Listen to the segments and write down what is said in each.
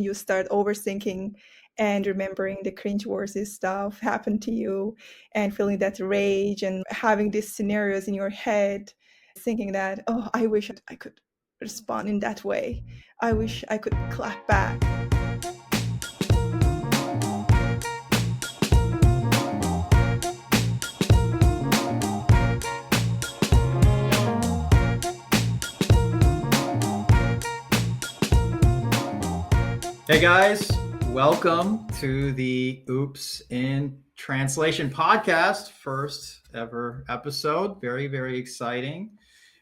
You start overthinking and remembering the cringeworthy stuff happened to you and feeling that rage and having these scenarios in your head, thinking that, oh, I wish I could respond in that way. I wish I could clap back. Hey guys, welcome to the Oops in Translation podcast, first ever episode. Very, very exciting.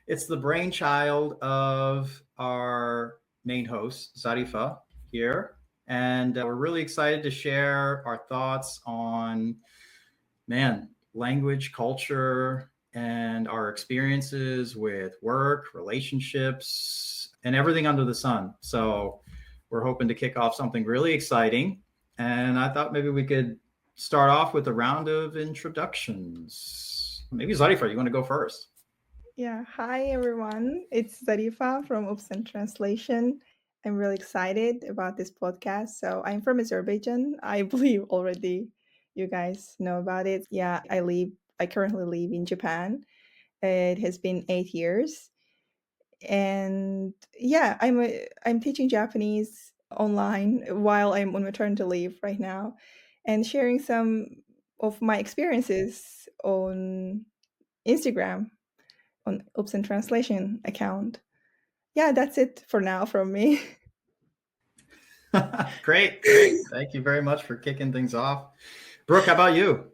It's the brainchild of our main host, Zarifa, here. And we're really excited to share our thoughts on, language, culture, and our experiences with work, relationships, and everything under the sun. So, we're hoping to kick off something really exciting. And I thought maybe we could start off with a round of introductions. Maybe Zarifa, you want to go first? Yeah, hi everyone. It's Zarifa from Oops and Translation. I'm really excited about this podcast. So, I'm from Azerbaijan. I believe already you guys know about it. Yeah, I currently live in Japan. It has been 8 years. And yeah, I'm teaching Japanese online while I'm on maternity leave right now and sharing some of my experiences on Instagram on Oops and Translation account. Yeah, that's it for now from me. Great, great. Thank you very much for kicking things off. Brooke, how about you?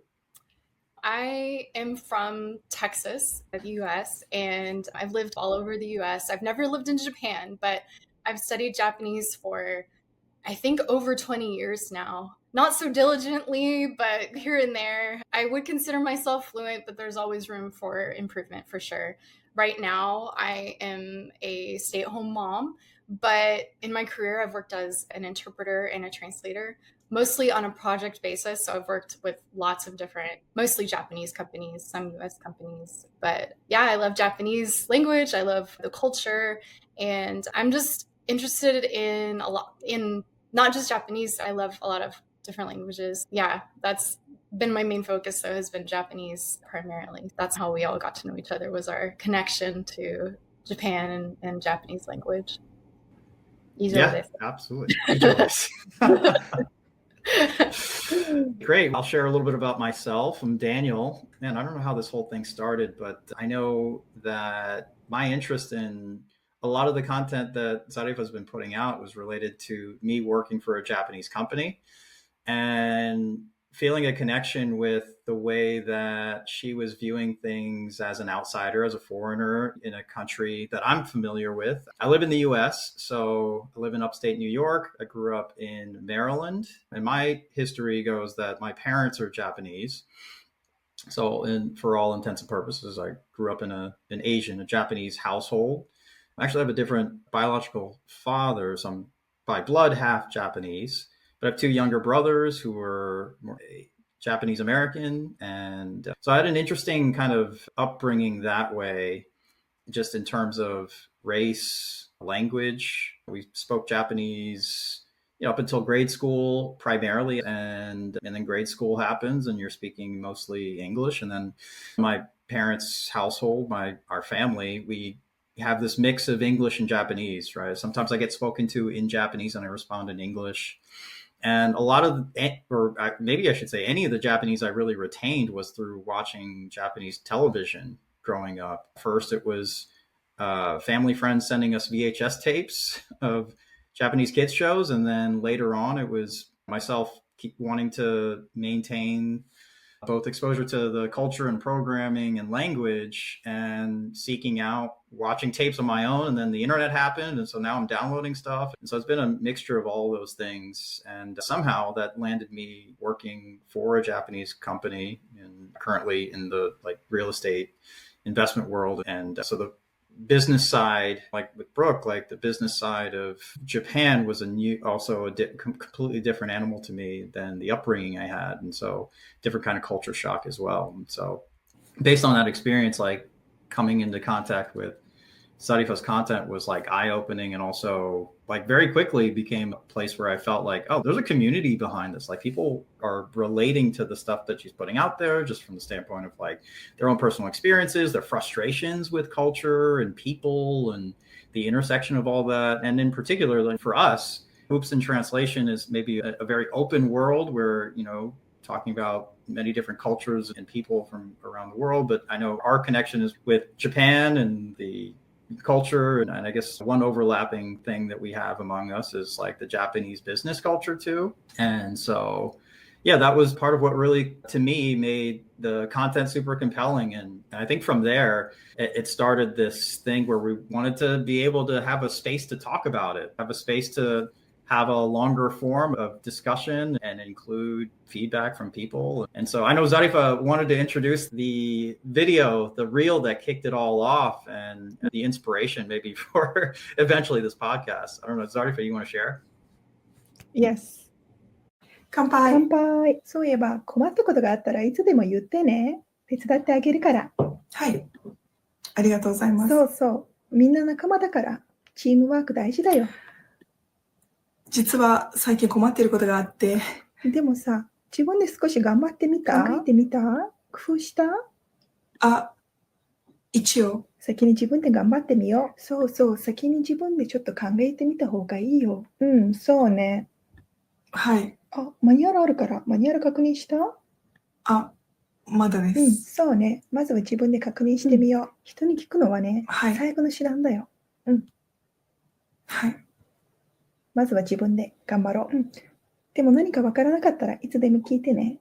I am from Texas, the US, and I've lived all over the US. I've never lived in Japan, but I've studied Japanese for, I think, over 20 years now. Not so diligently, but here and there. I would consider myself fluent, but there's always room for improvement for sure. Right now, I am a stay-at-home mom, but in my career, I've worked as an interpreter and a translator, mostly on a project basis. So I've worked with lots of different, mostly Japanese companies, some US companies. But yeah, I love Japanese language. I love the culture. And I'm just interested in not just Japanese. I love a lot of different languages. Yeah, that's been my main focus, though, has been Japanese primarily. That's how we all got to know each other, was our connection to Japan and Japanese language. Yeah, absolutely. Great. I'll share a little bit about myself. I'm Daniel. Man, I don't know how this whole thing started, but I know that my interest in a lot of the content that Zarif has been putting out was related to me working for a Japanese company and feeling a connection with the way that she was viewing things as an outsider, as a foreigner in a country that I'm familiar with. I live in the US, so I live in upstate New York. I grew up in Maryland, and my history goes that my parents are Japanese. So, for all intents and purposes, I grew up in a Japanese household. I actually have a different biological father, so I'm by blood half Japanese. But I have two younger brothers who were more Japanese American. And so I had an interesting kind of upbringing that way, just in terms of race, language. We spoke Japanese, up until grade school primarily, and then grade school happens and you're speaking mostly English. And then my parents' household, our family, we have this mix of English and Japanese, right? Sometimes I get spoken to in Japanese and I respond in English. And a lot of, or maybe I should say, any of the Japanese I really retained was through watching Japanese television growing up. First, it was family friends sending us VHS tapes of Japanese kids shows. And then later on, it was myself wanting to maintain both exposure to the culture and programming and language, and seeking out watching tapes on my own. And then the internet happened, and so now I'm downloading stuff. And so it's been a mixture of all those things, and somehow that landed me working for a Japanese company and currently in the real estate investment world. And so the business side, like with Brooke, like the business side of Japan was completely different animal to me than the upbringing I had. And so different kind of culture shock as well. And so based on that experience, like coming into contact with Sarifa's content was like eye-opening, and also like very quickly became a place where I felt like, oh, there's a community behind this. Like people are relating to the stuff that she's putting out there, just from the standpoint of like their own personal experiences, their frustrations with culture and people, and the intersection of all that. And in particular, like for us, Hoops in Translation is maybe a very open world where, you know, talking about many different cultures and people from around the world. But I know our connection is with Japan and the culture. And I guess one overlapping thing that we have among us is like the Japanese business culture too. And so, yeah, that was part of what really, to me, made the content super compelling. And I think from there, it started this thing where we wanted to be able to have a space to talk about it, have a space to have a longer form of discussion and include feedback from people. And so I know Zarifa wanted to introduce the video, the reel that kicked it all off, and the inspiration maybe for eventually this podcast. I don't know, Zarifa, you want to share? Yes. 乾杯。乾杯。そういえば困ったことがあったらいつでも言ってね。手伝ってあげるから。はい。ありがとうございます。そうそう。みんな仲間だから。チームワーク大事だよ。実は最近困っていることがあって。でもさ、自分で少し頑張ってみた？考えてみた？工夫した？一応。先に自分で頑張ってみよう。そうそう、先に自分でちょっと考えてみた方がいいよ。うん、そうね。はい。マニュアルあるから、マニュアル確認した？まだです。そうね。まずは自分で確認してみよう。人に聞くのはね、最後の手段だよ。はい。まずは自分で頑張ろう。でも何かわからなかったらいつでも聞いてね。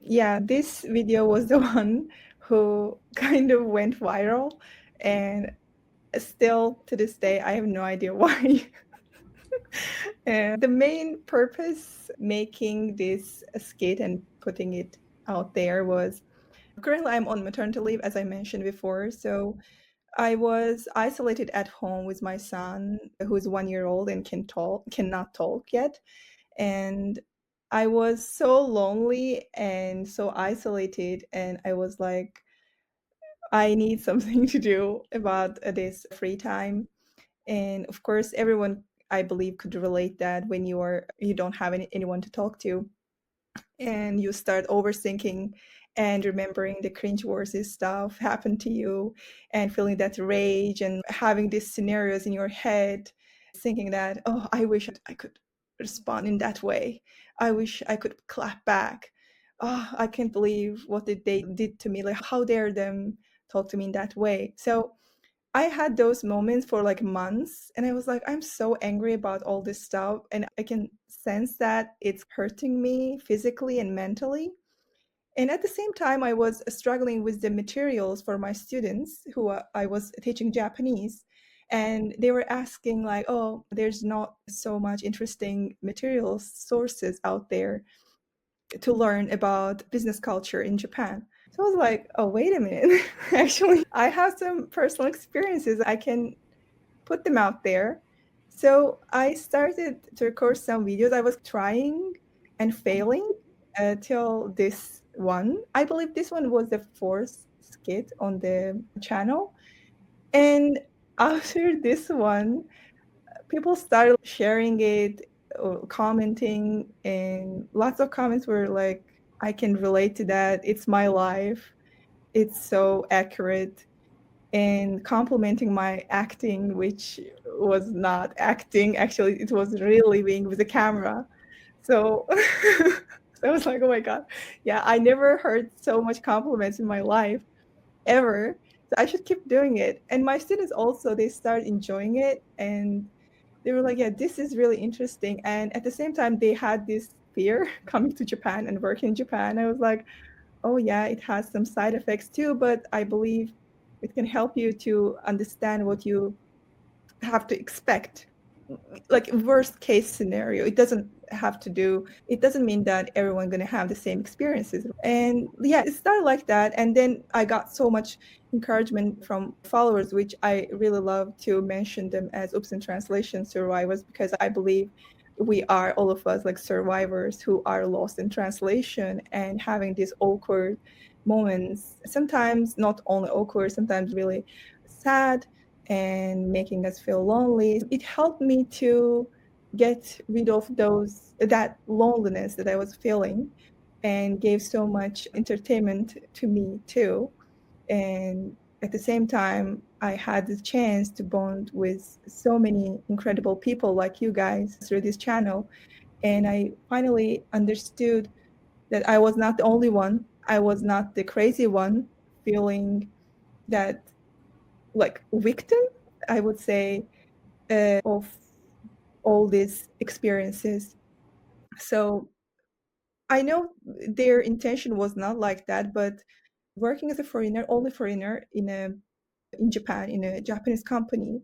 Yeah, this video was the one who kind of went viral, and still to this day, I have no idea why. And the main purpose making this skit and putting it out there was, currently I'm on maternity leave, as I mentioned before, so I was isolated at home with my son, who's 1 year old and cannot talk yet. And I was so lonely and so isolated, and I was like, I need something to do about this free time. And of course, everyone, I believe, could relate that when you don't have anyone to talk to, and you start overthinking and remembering the cringe-worthy stuff happened to you, and feeling that rage and having these scenarios in your head, thinking that, oh, I wish I could respond in that way. I wish I could clap back. Oh, I can't believe what they did to me. Like, how dare them talk to me in that way? So I had those moments for like months, and I was like, I'm so angry about all this stuff, and I can sense that it's hurting me physically and mentally. And at the same time, I was struggling with the materials for my students who I was teaching Japanese. And they were asking like, oh, there's not so much interesting materials, sources out there to learn about business culture in Japan. So I was like, oh, wait a minute. Actually, I have some personal experiences. I can put them out there. So I started to record some videos. I was trying and failing till this one. I believe this one was the fourth skit on the channel. And after this one, people started sharing it, commenting, and lots of comments were like, I can relate to that. It's my life. It's so accurate. And complimenting my acting, which was not acting. Actually, it was really being with the camera. So I was like, oh my God. Yeah, I never heard so much compliments in my life ever. So I should keep doing it. And my students also, they start enjoying it. And they were like, yeah, this is really interesting. And at the same time, they had this fear coming to Japan and working in Japan. I was like, oh yeah, it has some side effects too, but I believe it can help you to understand what you have to expect. Like worst case scenario, it doesn't mean that everyone's going to have the same experiences. And yeah, it started like that. And then I got so much encouragement from followers, which I really love to mention them as Oops in Translation survivors, because I believe we are, all of us, like survivors who are lost in translation and having these awkward moments, sometimes not only awkward, sometimes really sad and making us feel lonely. It helped me to get rid of that loneliness that I was feeling, and gave so much entertainment to me too. And at the same time, I had the chance to bond with so many incredible people like you guys through this channel. And I finally understood that I was not the only one. I was not the crazy one feeling that, like, victim, I would say, of all these experiences. So I know their intention was not like that, but working as a foreigner, only foreigner in Japan, in a Japanese company,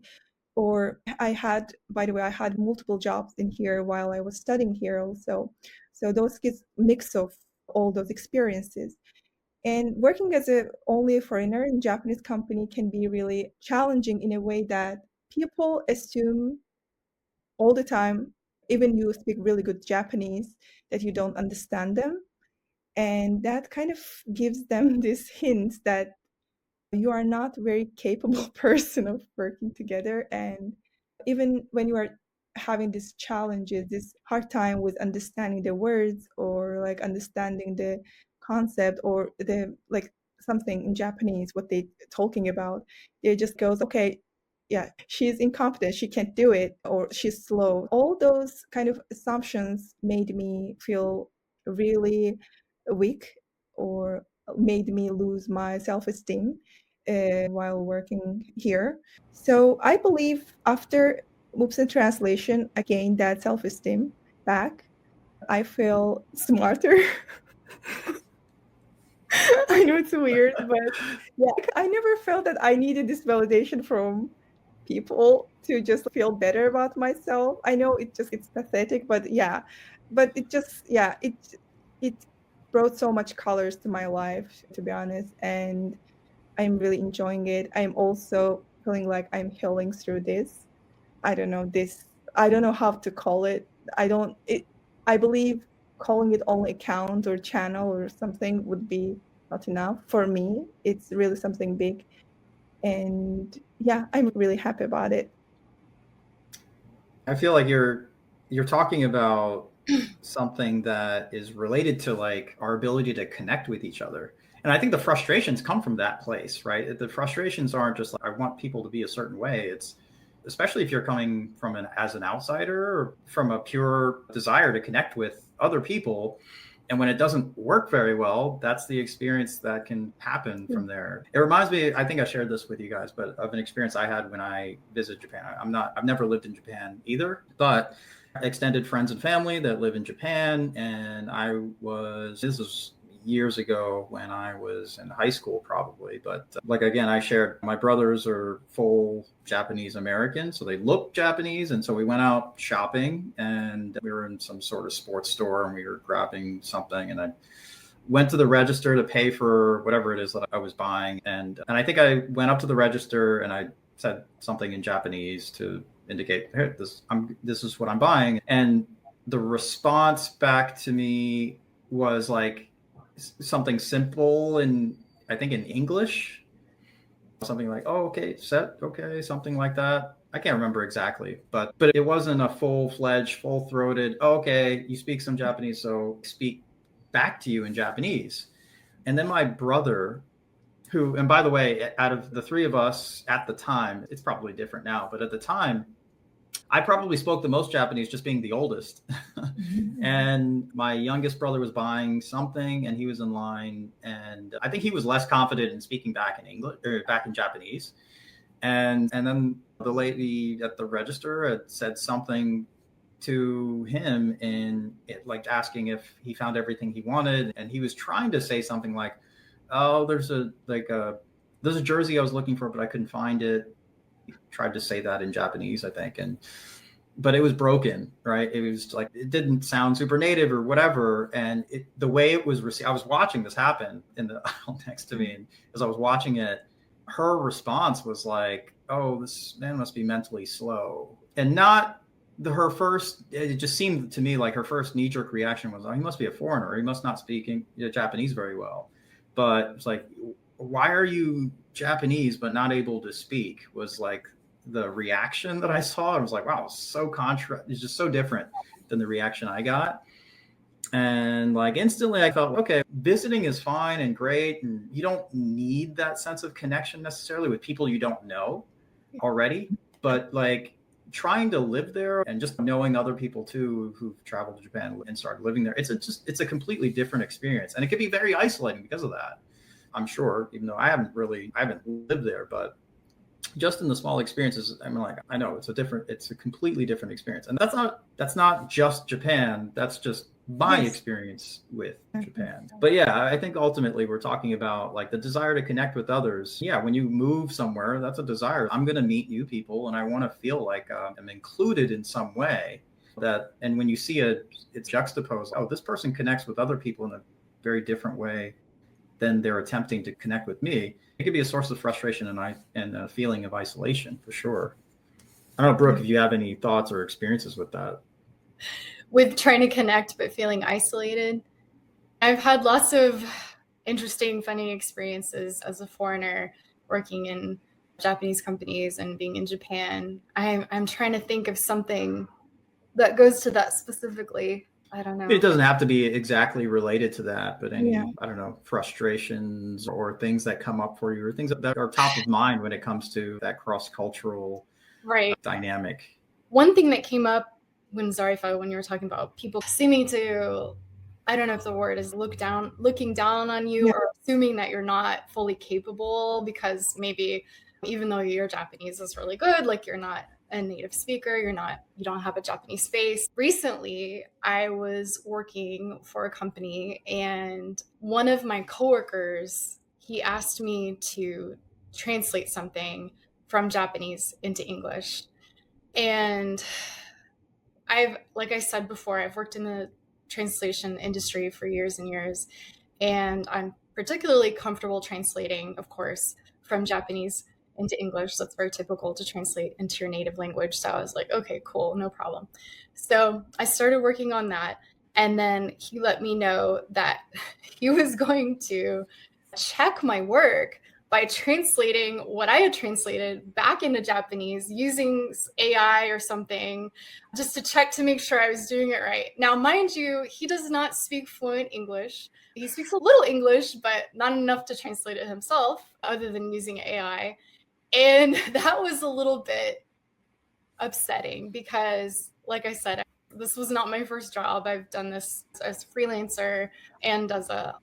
or I had, by the way, I had multiple jobs in here while I was studying here also. So those kids mix of all those experiences. And working as only a foreigner in Japanese company can be really challenging in a way that people assume all the time, even you speak really good Japanese, that you don't understand them. And that kind of gives them this hint that you are not a very capable person of working together. And even when you are having these challenges, this hard time with understanding the words, or like understanding the concept, or the like something in Japanese, what they talking about, it just goes, okay, yeah, she's incompetent, she can't do it, or she's slow. All those kind of assumptions made me feel really weak, or made me lose my self-esteem while working here. So I believe after Moops and Translation, I gained that self-esteem back. I feel smarter. I know it's weird, but yeah, I never felt that I needed this validation from people to just feel better about myself. I know it's pathetic, but yeah, but it just, yeah, it brought so much colors to my life, to be honest, and I'm really enjoying it. I'm also feeling like I'm healing through this. I don't know how to call it. I believe calling it only account or channel or something would be not enough. For me, it's really something big. And yeah, I'm really happy about it. I feel like you're talking about something that is related to like our ability to connect with each other. And I think the frustrations come from that place, right? The frustrations aren't just like I want people to be a certain way. It's especially if you're coming from as an outsider, or from a pure desire to connect with other people. And when it doesn't work very well, that's the experience that can happen from there. It reminds me, I think I shared this with you guys, but of an experience I had when I visited Japan. I've never lived in Japan either, but extended friends and family that live in Japan. And this was years ago when I was in high school, probably. But like, again, I shared, my brothers are full Japanese American, so they look Japanese. And so we went out shopping, and we were in some sort of sports store, and we were grabbing something. And I went to the register to pay for whatever it is that I was buying. And I think I went up to the register and I said something in Japanese to indicate, hey, this is what I'm buying. And the response back to me was like something simple, and I think in English, something like, oh, okay, set, okay, something like that. I can't remember exactly, but it wasn't a full-fledged, full-throated, oh, okay, you speak some Japanese, so speak back to you in Japanese. And then my brother, who, and by the way, out of the three of us at the time, it's probably different now, but at the time, I probably spoke the most Japanese, just being the oldest. And my youngest brother was buying something, and he was in line, and I think he was less confident in speaking back in English, or back in Japanese. And then the lady at the register had said something to him, in it, like asking if he found everything he wanted, and he was trying to say something like, oh, there's a jersey I was looking for, but I couldn't find it. He tried to say that in Japanese, I think, but it was broken, right? It was like, it didn't sound super native or whatever. And the way it was received, I was watching this happen in the aisle next to me, and as I was watching it, her response was like, oh, this man must be mentally slow. And not her first, it just seemed to me like her first knee-jerk reaction was, oh, he must be a foreigner, he must not speak Japanese very well. But it's like, why are you Japanese but not able to speak, was like the reaction that I saw. I was like, wow, it's just so different than the reaction I got. And like instantly I felt, okay, visiting is fine and great. And you don't need that sense of connection necessarily with people you don't know already. But like trying to live there and just knowing other people too who've traveled to Japan and started living there, it's a completely different experience. And it can be very isolating because of that. I'm sure, even though I haven't lived there, but just in the small experiences, I'm like, I know it's a completely different experience. And that's not just Japan. That's just my experience with Japan. But yeah, I think ultimately we're talking about like the desire to connect with others. Yeah, when you move somewhere, that's a desire. I'm going to meet new people and I want to feel like I'm included in some way. And when you see it's juxtaposed, oh, this person connects with other people in a very different way than they're attempting to connect with me, it could be a source of frustration and a feeling of isolation for sure. I don't know, Brooke, if you have any thoughts or experiences with that. With trying to connect but feeling isolated, I've had lots of interesting, funny experiences as a foreigner working in Japanese companies and being in Japan. I'm trying to think of something that goes to that specifically. I don't know. It doesn't have to be exactly related to that, but any, I don't know, frustrations or things that come up for you or things that are top of mind when it comes to that cross-cultural dynamic. One thing that came up when you were talking about people seeming to, I don't know if the word is looking down on you or assuming that you're not fully capable because maybe even though your Japanese is really good, like you're not a native speaker, you don't have a Japanese face. Recently, I was working for a company and one of my coworkers, he asked me to translate something from Japanese into English. And like I said before, I've worked in the translation industry for years and years, and I'm particularly comfortable translating, of course, from Japanese into English. That's very typical to translate into your native language. So I was like, okay, cool, no problem. So I started working on that, and then he let me know that he was going to check my work by translating what I had translated back into Japanese using AI or something, just to check to make sure I was doing it right. Now, mind you, he does not speak fluent English. He speaks a little English, but not enough to translate it himself, other than using AI. And that was a little bit upsetting because, like I said, this was not my first job. I've done this as a freelancer and as a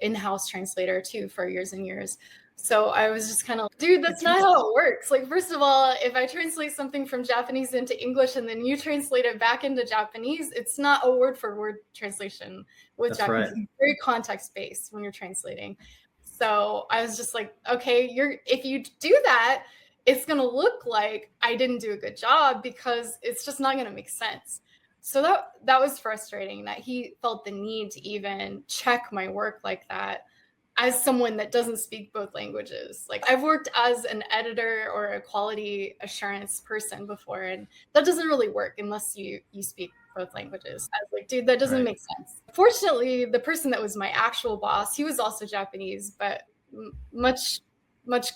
in-house translator too for years and years. So I was just kind of, dude, that's not how it works. Like, first of all, if I translate something from Japanese into English and then you translate it back into Japanese, it's not a word for word translation with That's Japanese. right. It's very context based when you're translating. So I was just like, okay, if you do that, it's going to look like I didn't do a good job because it's just not going to make sense. So that was frustrating that he felt the need to even check my work like that as someone that doesn't speak both languages. Like, I've worked as an editor or a quality assurance person before, and that doesn't really work unless you speak both languages. I was like, dude, that doesn't make sense. Fortunately, the person that was my actual boss, he was also Japanese, but much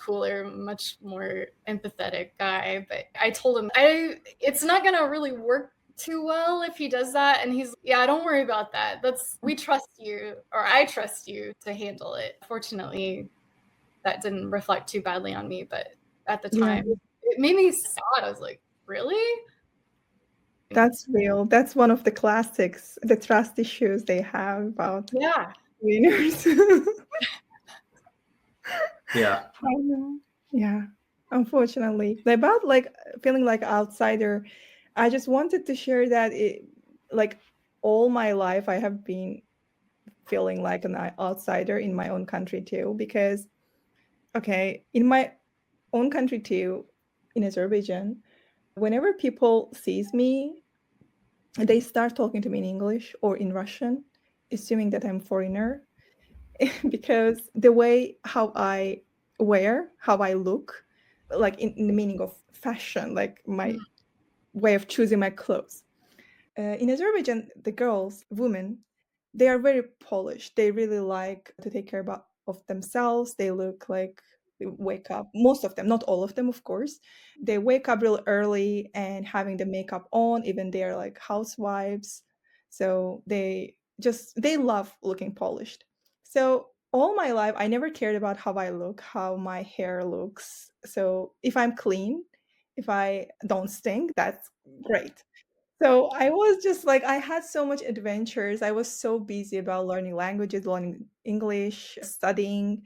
cooler, much more empathetic guy. But I told him it's not gonna really work too well if he does that, and he's, yeah, don't worry about that. We trust you, or I trust you to handle it. Fortunately, that didn't reflect too badly on me, but at the time, it made me sad. I was like, really? That's real. That's one of the classics, the trust issues they have about winners. Yeah. I know. Yeah. Unfortunately. About like feeling like outsider, I just wanted to share that like all my life I have been feeling like an outsider in my own country too, because in my own country too, in Azerbaijan, whenever people sees me, they start talking to me in English or in Russian, assuming that I'm foreigner, because the way how I wear, how I look, like in the meaning of fashion, like my way of choosing my clothes. In Azerbaijan, the women, they are very polished. They really like to take care of themselves. They look like They wake up, most of them, not all of them, of course. They wake up real early and having the makeup on, even they're like housewives. So they love looking polished. So all my life, I never cared about how I look, how my hair looks. So if I'm clean, if I don't stink, that's great. So I was just like, I had so much adventures. I was so busy about learning languages, learning English, studying,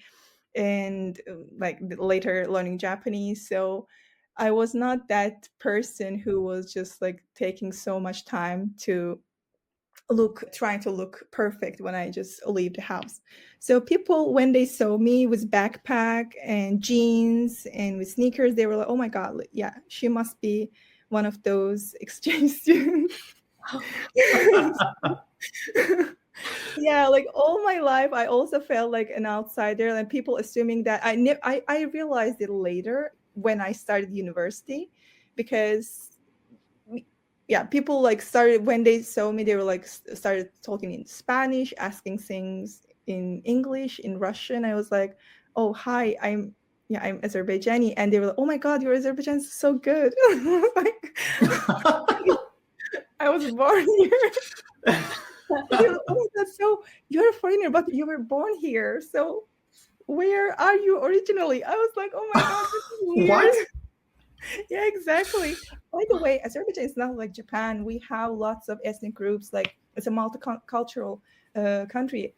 and like later learning Japanese. So I was not that person who was just like taking so much time to trying to look perfect when I just leave the house. So people, when they saw me with backpack and jeans and with sneakers, they were like, "Oh my God, yeah, she must be one of those exchange students." Yeah, like all my life, I also felt like an outsider, and people assuming that I realized it later when I started university, because yeah, people like started when they saw me, they were like started talking in Spanish, asking things in English, in Russian. I was like, "Oh, hi, I'm Azerbaijani," and they were like, "Oh my God, your Azerbaijan is so good." Like, I was born here. They were, "Oh my God, so you're a foreigner, but you were born here. So where are you originally?" I was like, "Oh my God, this is weird." What? Yeah, exactly. By the way, Azerbaijan is not like Japan. We have lots of ethnic groups. Like it's a multicultural country.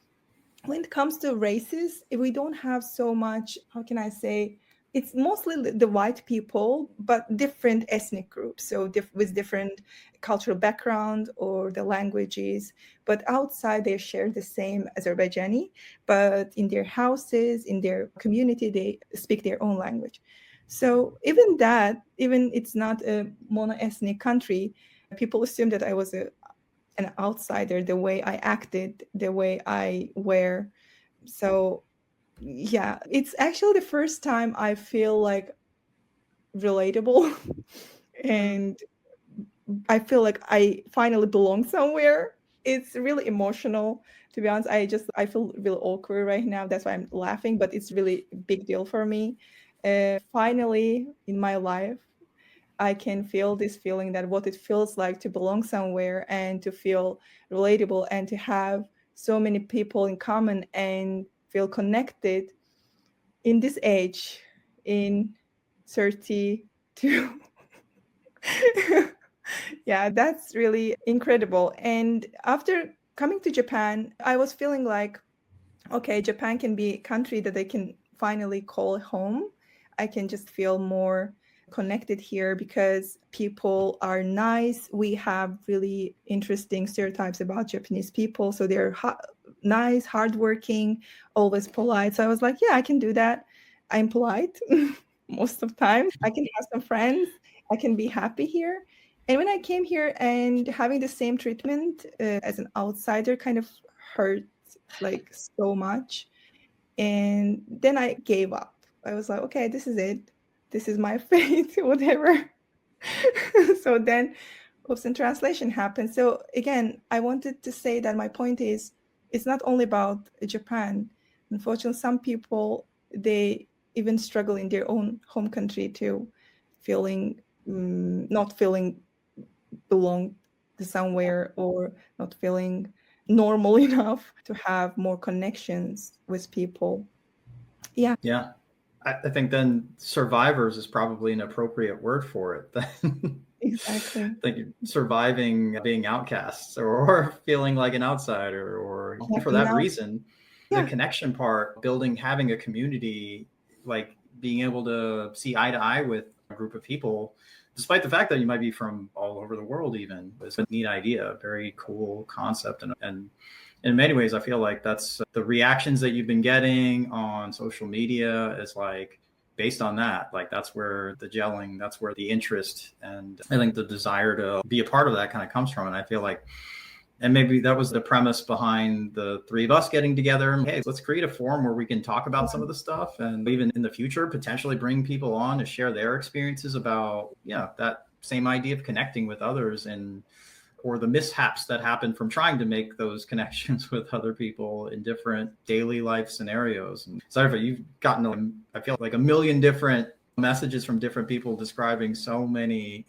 When it comes to races, we don't have so much. How can I say? It's mostly the white people, but different ethnic groups. So with different cultural background or the languages. But outside, they share the same Azerbaijani. But in their houses, in their community, they speak their own language. So even it's not a mono-ethnic country, people assume that I was an outsider, the way I acted, the way I wear. So yeah, it's actually the first time I feel like relatable and I feel like I finally belong somewhere. It's really emotional. To be honest, I feel really awkward right now. That's why I'm laughing, but it's really a big deal for me. Finally in my life, I can feel this feeling that what it feels like to belong somewhere and to feel relatable and to have so many people in common and feel connected in this age in 32. Yeah, that's really incredible. And after coming to Japan, I was feeling like, okay, Japan can be a country that I can finally call home. I can just feel more connected here because people are nice. We have really interesting stereotypes about Japanese people. So they're nice, hardworking, always polite. So I was like, yeah, I can do that. I'm polite most of the time. I can have some friends. I can be happy here. And when I came here and having the same treatment as an outsider kind of hurt like so much. And then I gave up. I was like, okay, this is it. This is my fate, whatever. So then Oops and Translation happened. So again, I wanted to say that my point is it's not only about Japan. Unfortunately, some people, they even struggle in their own home country too, feeling not feeling belong to somewhere or not feeling normal enough to have more connections with people. Yeah, Yeah. I think then survivors is probably an appropriate word for it. Then exactly. think surviving being outcasts or feeling like an outsider, or Yeah, for that now, reason, the yeah, connection part, building, having a community, like being able to see eye to eye with a group of people, despite the fact that you might be from all over the world, even, is a neat idea, very cool concept. And in many ways, I feel like that's the reactions that you've been getting on social media is like based on that. Like that's where the gelling, that's where the interest and I think the desire to be a part of that kind of comes from. And I feel like, and maybe that was the premise behind the three of us getting together. And hey, let's create a forum where we can talk about some of the stuff, and even in the future, potentially bring people on to share their experiences about, yeah, that same idea of connecting with others and or the mishaps that happen from trying to make those connections with other people in different daily life scenarios. And sorry, you've gotten, I feel like, a million different messages from different people describing so many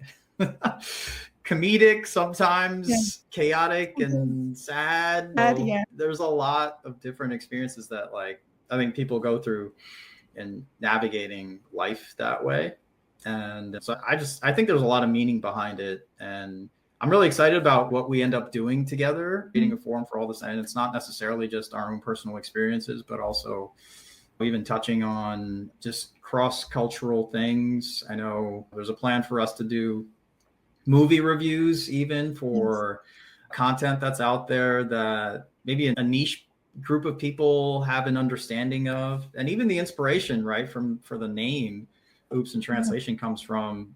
comedic, sometimes chaotic and sad. So there's a lot of different experiences that, like, I think people go through in navigating life that way. And so I think there's a lot of meaning behind it. And I'm really excited about what we end up doing together, creating a forum for all this. And it's not necessarily just our own personal experiences, but also even touching on just cross-cultural things. I know there's a plan for us to do movie reviews, even for content that's out there that maybe a niche group of people have an understanding of. And even the inspiration, right, for the name Oops in Translation comes from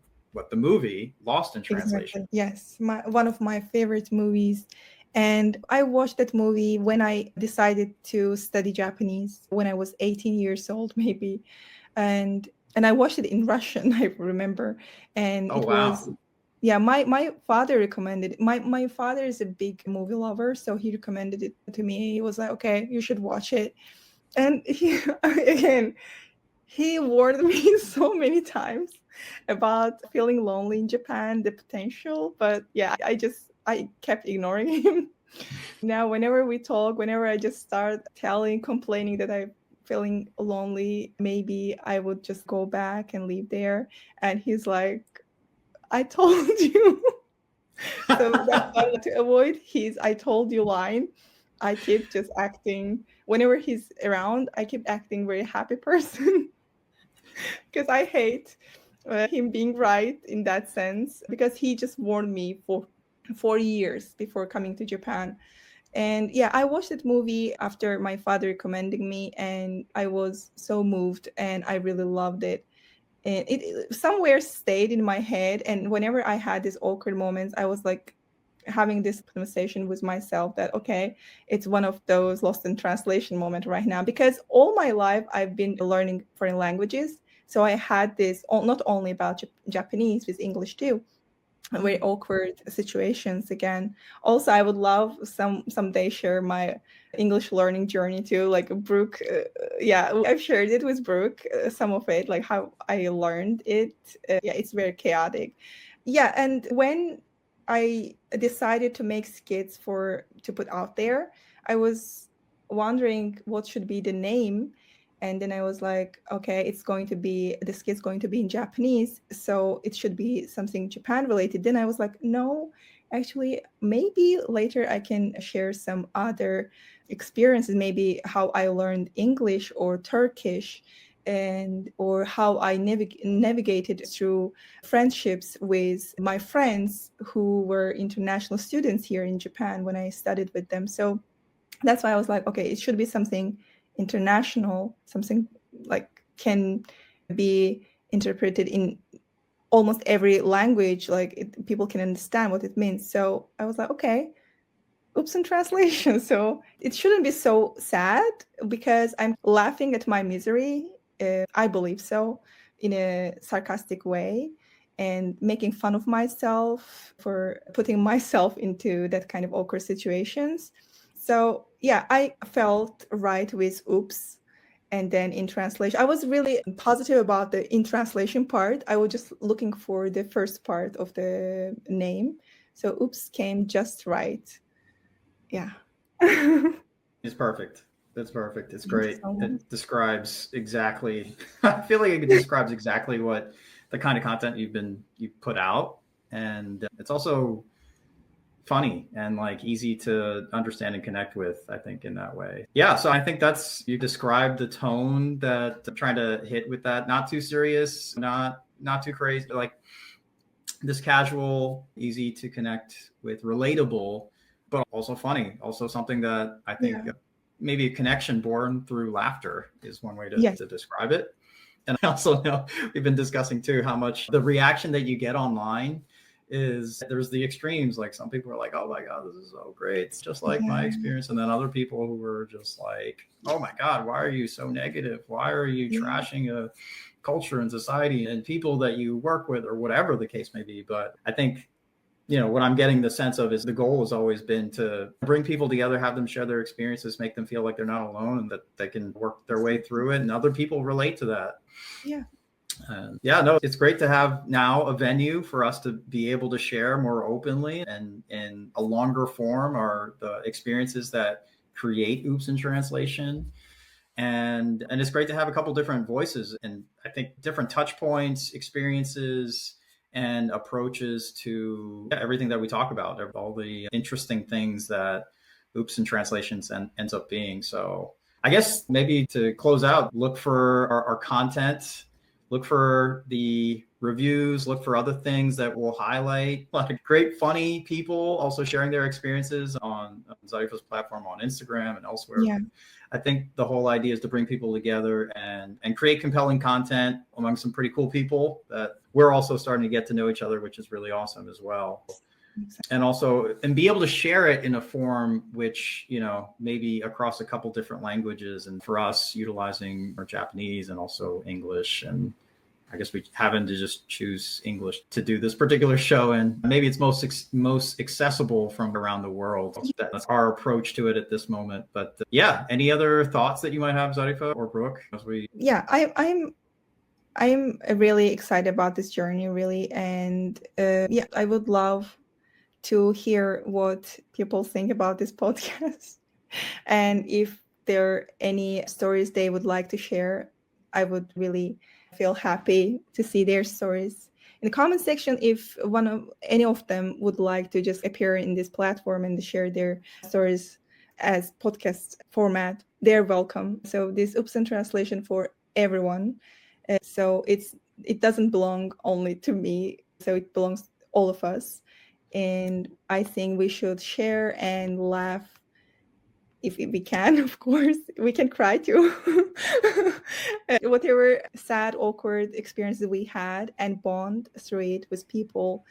the movie Lost in Translation. Exactly. Yes, one of my favorite movies. And I watched that movie when I decided to study Japanese when I was 18 years old, maybe. And I watched it in Russian, I remember. And it was, my father recommended it. My father is a big movie lover, so he recommended it to me. He was like, okay, you should watch it. And he warned me so many times about feeling lonely in Japan, the potential. But yeah, I kept ignoring him. Now, whenever we talk, whenever I just start complaining that I'm feeling lonely, maybe I would just go back and leave there. And he's like, I told you. So that's why to avoid his I told you line, I keep just acting. Whenever he's around, I keep acting very happy person. Because I hate him being right in that sense, because he just warned me for 4 years before coming to Japan. And yeah, I watched that movie after my father recommending me, and I was so moved and I really loved it. And it somewhere stayed in my head. And whenever I had these awkward moments, I was like having this conversation with myself that, okay, it's one of those lost in translation moment right now, because all my life I've been learning foreign languages. So I had this not only about Japanese, with English too, very awkward situations again. Also, I would love someday share my English learning journey too, like Brooke. I've shared it with Brooke, some of it, like how I learned it. It's very chaotic. Yeah, and when I decided to make skits to put out there, I was wondering what should be the name. And then I was like, okay, the skit's going to be in Japanese, so it should be something Japan related. Then I was like, no, actually, maybe later I can share some other experiences, maybe how I learned English or Turkish, or how I navigated through friendships with my friends who were international students here in Japan when I studied with them. So that's why I was like, okay, it should be something international, something like can be interpreted in almost every language, like people can understand what it means. So I was like, okay, oops in translation. So it shouldn't be so sad because I'm laughing at my misery. I believe so, in a sarcastic way, and making fun of myself for putting myself into that kind of awkward situations. So yeah, I felt right with oops. And then in translation, I was really positive about the in translation part. I was just looking for the first part of the name. So oops came just right. Yeah. It's perfect. That's perfect. It's great. It describes exactly, I feel like it describes exactly what the kind of content you've put out. And it's also funny and like easy to understand and connect with, I think, in that way. Yeah. So I think you described the tone that I'm trying to hit with that. Not too serious, not too crazy, like this casual, easy to connect with, relatable, but also funny. Also something that I think maybe a connection born through laughter is one way to describe it. And I also know we've been discussing too how much the reaction that you get online is, there's the extremes. Like some people are like, oh my God, this is so great. It's just like my experience. And then other people who are just like, oh my God, why are you so negative? Why are you trashing a culture and society and people that you work with, or whatever the case may be? But I think what I'm getting the sense of is the goal has always been to bring people together, have them share their experiences, make them feel like they're not alone and that they can work their way through it, and other people relate to that. Yeah. It's great to have now a venue for us to be able to share more openly and in a longer form are the experiences that create Oops in Translation. And it's great to have a couple different voices and I think different touch points, experiences, and approaches to everything that we talk about, all the interesting things that Oops in Translations ends up being. So I guess maybe to close out, look for our content, look for the reviews, look for other things that will highlight a lot of great, funny people also sharing their experiences on Zarifa's platform on Instagram and elsewhere. Yeah. I think the whole idea is to bring people together and create compelling content among some pretty cool people that we're also starting to get to know each other, which is really awesome as well. Exactly. And be able to share it in a form which, maybe across a couple different languages, and for us utilizing our Japanese and also English, and I guess we happen to just choose English to do this particular show, and maybe it's most accessible from around the world. That's our approach to it at this moment. But any other thoughts that you might have, Zarifa or Brooke? I'm really excited about this journey, really, and I would love to hear what people think about this podcast, and if there are any stories they would like to share, I would really feel happy to see their stories in the comment section. If any of them would like to just appear in this platform and share their stories as podcast format, they're welcome. So this Oops in Translation for everyone. So it doesn't belong only to me. So it belongs to all of us. And I think we should share and laugh if we can. Of course, we can cry too. Whatever sad, awkward experiences we had, and bond through it with people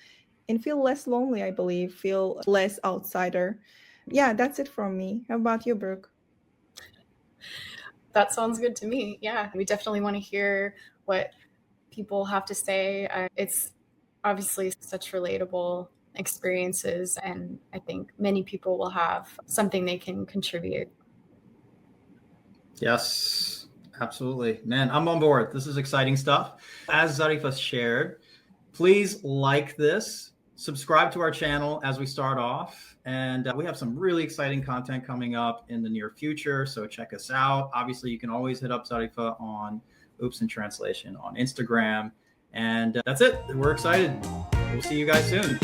and feel less lonely, I believe, feel less outsider. Yeah, that's it from me. How about you, Brooke? That sounds good to me. Yeah, we definitely want to hear what people have to say. It's obviously such relatable experiences, and I think many people will have something they can contribute. Yes, absolutely. Man, I'm on board. This is exciting stuff. As Zarifa shared, please like this, subscribe to our channel as we start off. And we have some really exciting content coming up in the near future. So check us out. Obviously, you can always hit up Zarifa on Oops in Translation on Instagram. And that's it. We're excited. We'll see you guys soon.